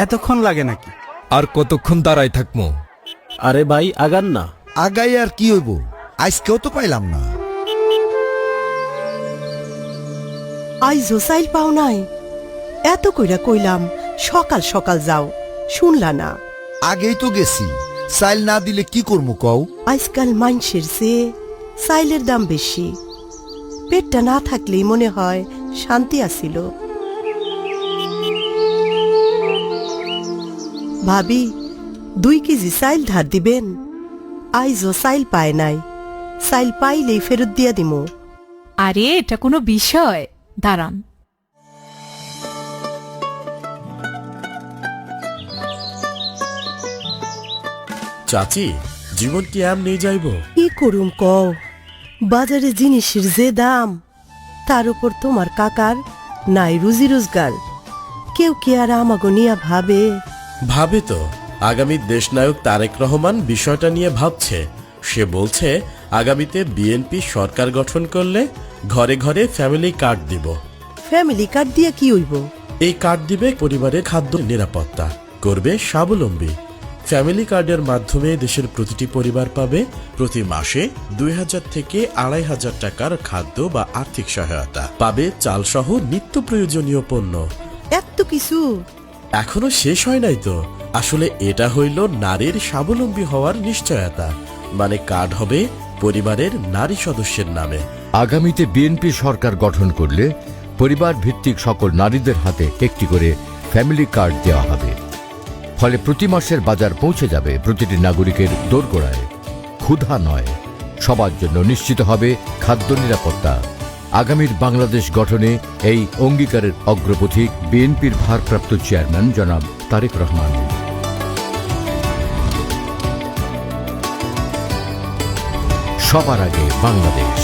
এতক্ষণ লাগে নাকি? আর কতক্ষণ দাঁড়াই থাকবো? আরে ভাই আগান না। আগাই আর কি হইব, আজকেও তো পাইলাম না। আইজো চাইল পাও নাই? এত কইরা কইলাম সকাল সকাল যাও, শুনলা না। আগেই তো গেছি, চাইল না দিলে কি করবো কও? আজকাল মাইনষের চেয়ে চাইলের দাম বেশি। পেটটা না থাকলেই মনে হয় শান্তি আসিল। ভাবি 2 কেজি চাইল ধার দিবেন? আইজো চাইল পায় নাই, চাইল পাইলেই ফেরত দিয়া দিমু। আরে এটা কোনো বিষয়, দাঁড়ান। চাচি, জীবন কি এমনি যাইব? কি করুম কও, বাজারে জিনিসের যে দাম, তার উপর তোমার কাকার নাই রুজি রোজগার। কেউ কি আর আমাগো নিয়া ভাবে? ভাবে তো। আগামী দেশনায়ক তারেক রহমান বিষয়টা নিয়ে ভাবছে। সে বলছে আগামীতে বিএনপি সরকার গঠন করলে ঘরে ঘরে ফ্যামিলি কার্ড দিব। ফ্যামিলি কার্ড দিয়া কি হইব? এই কার্ড দিবে পরিবারের খাদ্য নিরাপত্তা, করবে স্বাবলম্বী। ফ্যামিলি কার্ডের মাধ্যমে দেশের প্রতিটি পরিবার পাবে প্রতি মাসে 2000 থেকে 2500 টাকার খাদ্য বা আর্থিক সহায়তা, পাবে চালসহ নিত্য প্রয়োজনীয় পণ্য। এত কিছু এখনো শেষ হয় নাই তো। আসলে এটা হইল নারীর স্বাবলম্বী হওয়ার নিশ্চয়তা। মানে কার্ড হবে পরিবারের নারী সদস্যের নামে। আগামীতে বিএনপি সরকার গঠন করলে পরিবার ভিত্তিক সকল নারীদের হাতে একটি করে ফ্যামিলি কার্ড দেওয়া হবে। ফলে প্রতি মাসের বাজার পৌঁছে যাবে প্রতিটি নাগরিকের দোরগোড়ায়। ক্ষুধা নয়, সবার জন্য নিশ্চিত হবে খাদ্য নিরাপত্তা। আগামীর বাংলাদেশ গঠনে এই অঙ্গীকারের অগ্রপথিক বিএনপির ভারপ্রাপ্ত চেয়ারম্যান জনাব তারেক রহমান। সবার আগে বাংলাদেশ।